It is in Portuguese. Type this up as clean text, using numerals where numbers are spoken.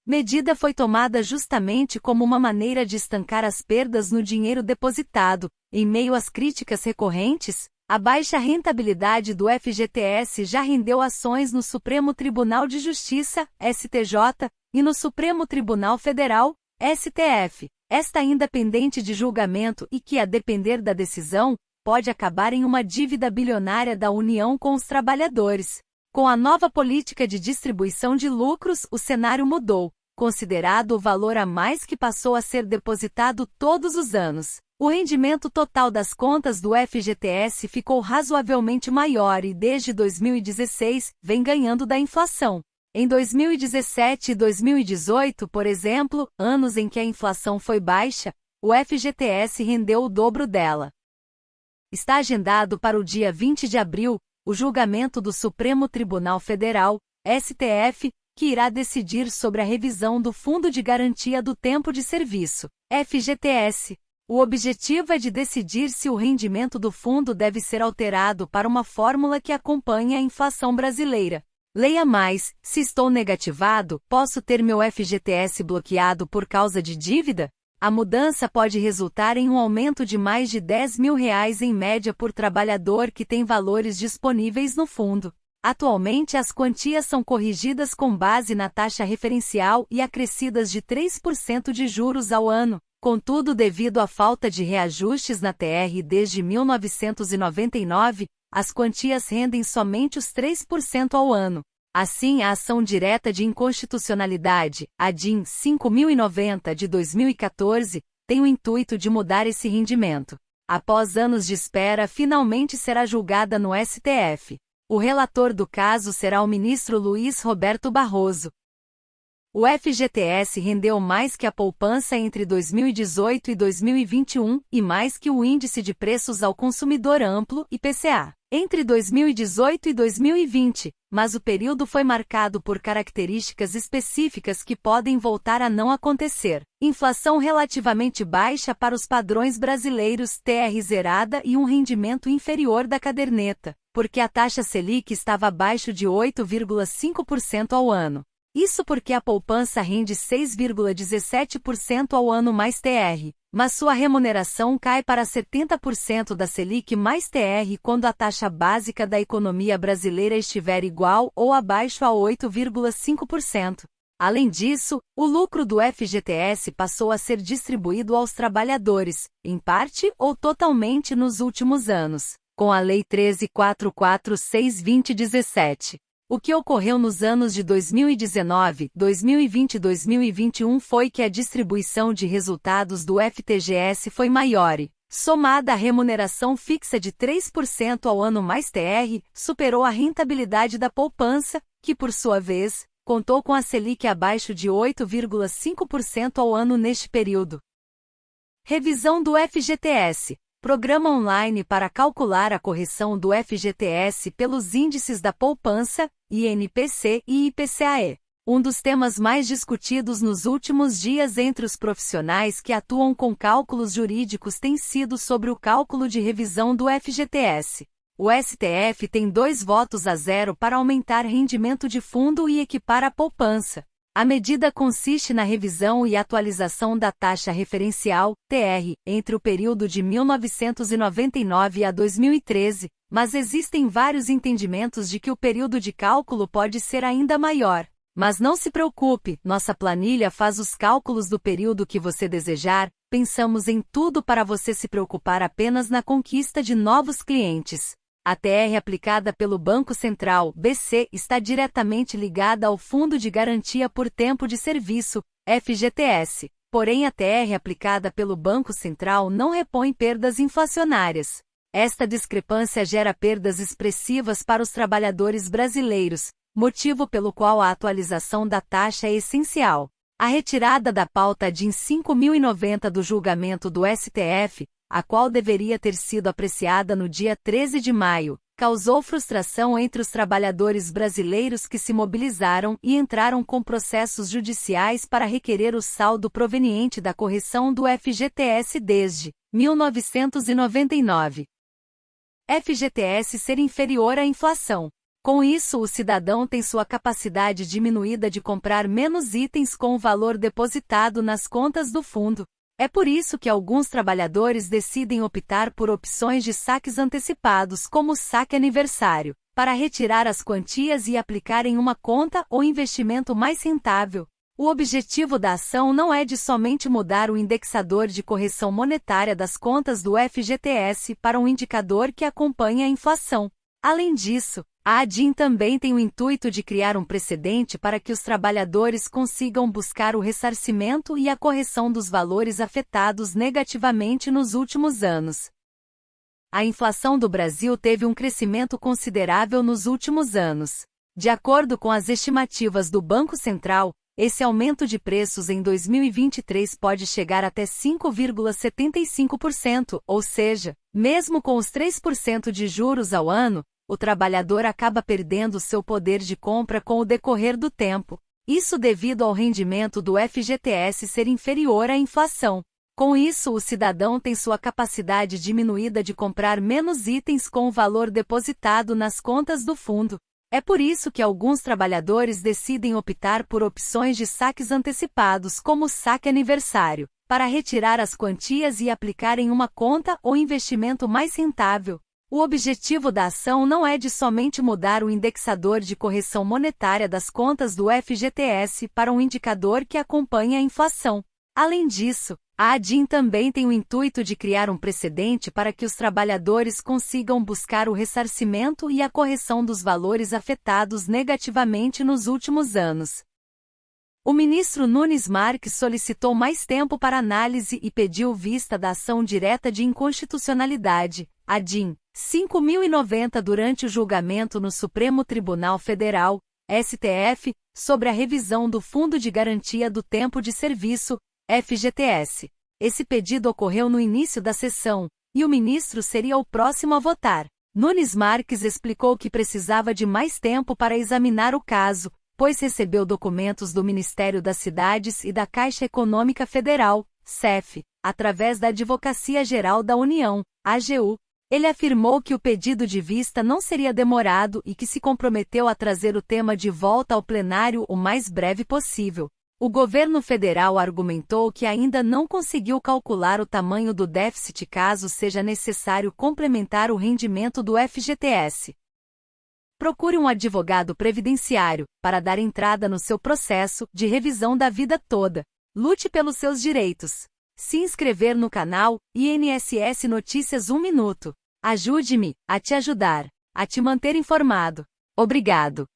Medida foi tomada justamente como uma maneira de estancar as perdas no dinheiro depositado. Em meio às críticas recorrentes, a baixa rentabilidade do FGTS já rendeu ações no Supremo Tribunal de Justiça, STJ, e no Supremo Tribunal Federal, STF. Esta ainda pendente de julgamento e que, a depender da decisão, pode acabar em uma dívida bilionária da União com os trabalhadores. Com a nova política de distribuição de lucros, o cenário mudou, considerado o valor a mais que passou a ser depositado todos os anos. O rendimento total das contas do FGTS ficou razoavelmente maior e, desde 2016, vem ganhando da inflação. Em 2017 e 2018, por exemplo, anos em que a inflação foi baixa, o FGTS rendeu o dobro dela. Está agendado para o dia 20 de abril, o julgamento do Supremo Tribunal Federal, STF, que irá decidir sobre a revisão do Fundo de Garantia do Tempo de Serviço, FGTS. O objetivo é de decidir se o rendimento do fundo deve ser alterado para uma fórmula que acompanhe a inflação brasileira. Leia mais: se estou negativado, posso ter meu FGTS bloqueado por causa de dívida? A mudança pode resultar em um aumento de mais de R$10 mil em média por trabalhador que tem valores disponíveis no fundo. Atualmente as quantias são corrigidas com base na taxa referencial e acrescidas de 3% de juros ao ano. Contudo, devido à falta de reajustes na TR desde 1999, as quantias rendem somente os 3% ao ano. Assim, a ação direta de inconstitucionalidade, a DIN 5090 de 2014, tem o intuito de mudar esse rendimento. Após anos de espera, finalmente será julgada no STF. O relator do caso será o ministro Luiz Roberto Barroso. O FGTS rendeu mais que a poupança entre 2018 e 2021 e mais que o Índice de Preços ao Consumidor Amplo, IPCA, entre 2018 e 2020, mas o período foi marcado por características específicas que podem voltar a não acontecer. Inflação relativamente baixa para os padrões brasileiros, TR zerada e um rendimento inferior da caderneta, porque a taxa Selic estava abaixo de 8,5% ao ano. Isso porque a poupança rende 6,17% ao ano mais TR, mas sua remuneração cai para 70% da Selic mais TR quando a taxa básica da economia brasileira estiver igual ou abaixo a 8,5%. Além disso, o lucro do FGTS passou a ser distribuído aos trabalhadores, em parte ou totalmente nos últimos anos, com a Lei 13.446/2017. O que ocorreu nos anos de 2019, 2020 e 2021 foi que a distribuição de resultados do FTGS foi maior e, somada à remuneração fixa de 3% ao ano mais TR, superou a rentabilidade da poupança, que por sua vez, contou com a Selic abaixo de 8,5% ao ano neste período. Revisão do FGTS. Programa online para calcular a correção do FGTS pelos índices da poupança, INPC e IPCAE. Um dos temas mais discutidos nos últimos dias entre os profissionais que atuam com cálculos jurídicos tem sido sobre o cálculo de revisão do FGTS. O STF tem 2 votos a 0 para aumentar rendimento de fundo e equipar a poupança. A medida consiste na revisão e atualização da taxa referencial, TR, entre o período de 1999 a 2013, mas existem vários entendimentos de que o período de cálculo pode ser ainda maior. Mas não se preocupe, nossa planilha faz os cálculos do período que você desejar, pensamos em tudo para você se preocupar apenas na conquista de novos clientes. A TR aplicada pelo Banco Central, BC, está diretamente ligada ao Fundo de Garantia por Tempo de Serviço, FGTS. Porém, a TR aplicada pelo Banco Central não repõe perdas inflacionárias. Esta discrepância gera perdas expressivas para os trabalhadores brasileiros, motivo pelo qual a atualização da taxa é essencial. A retirada da pauta DIN 5090 do julgamento do STF, a qual deveria ter sido apreciada no dia 13 de maio, causou frustração entre os trabalhadores brasileiros que se mobilizaram e entraram com processos judiciais para requerer o saldo proveniente da correção do FGTS desde 1999. FGTS ser inferior à inflação. Com isso, o cidadão tem sua capacidade diminuída de comprar menos itens com o valor depositado nas contas do fundo. É por isso que alguns trabalhadores decidem optar por opções de saques antecipados, como o saque aniversário, para retirar as quantias e aplicar em uma conta ou investimento mais rentável. O objetivo da ação não é de somente mudar o indexador de correção monetária das contas do FGTS para um indicador que acompanhe a inflação. Além disso, a ADIM também tem o intuito de criar um precedente para que os trabalhadores consigam buscar o ressarcimento e a correção dos valores afetados negativamente nos últimos anos. A inflação do Brasil teve um crescimento considerável nos últimos anos. De acordo com as estimativas do Banco Central, esse aumento de preços em 2023 pode chegar até 5,75%, ou seja, mesmo com os 3% de juros ao ano, o trabalhador acaba perdendo seu poder de compra com o decorrer do tempo. Isso devido ao rendimento do FGTS ser inferior à inflação. Com isso, o cidadão tem sua capacidade diminuída de comprar menos itens com o valor depositado nas contas do fundo. É por isso que alguns trabalhadores decidem optar por opções de saques antecipados, como o saque aniversário, para retirar as quantias e aplicar em uma conta ou investimento mais rentável. O objetivo da ação não é de somente mudar o indexador de correção monetária das contas do FGTS para um indicador que acompanhe a inflação. Além disso, a ADIM também tem o intuito de criar um precedente para que os trabalhadores consigam buscar o ressarcimento e a correção dos valores afetados negativamente nos últimos anos. O ministro Nunes Marques solicitou mais tempo para análise e pediu vista da ação direta de inconstitucionalidade, ADIM 5090, durante o julgamento no Supremo Tribunal Federal, STF, sobre a revisão do Fundo de Garantia do Tempo de Serviço, FGTS. Esse pedido ocorreu no início da sessão, e o ministro seria o próximo a votar. Nunes Marques explicou que precisava de mais tempo para examinar o caso, pois recebeu documentos do Ministério das Cidades e da Caixa Econômica Federal, CEF, através da Advocacia Geral da União, AGU. Ele afirmou que o pedido de vista não seria demorado e que se comprometeu a trazer o tema de volta ao plenário o mais breve possível. O governo federal argumentou que ainda não conseguiu calcular o tamanho do déficit caso seja necessário complementar o rendimento do FGTS. Procure um advogado previdenciário para dar entrada no seu processo de revisão da vida toda. Lute pelos seus direitos. Se inscrever no canal INSS Notícias 1 Minuto. Ajude-me a te ajudar, a te manter informado. Obrigado.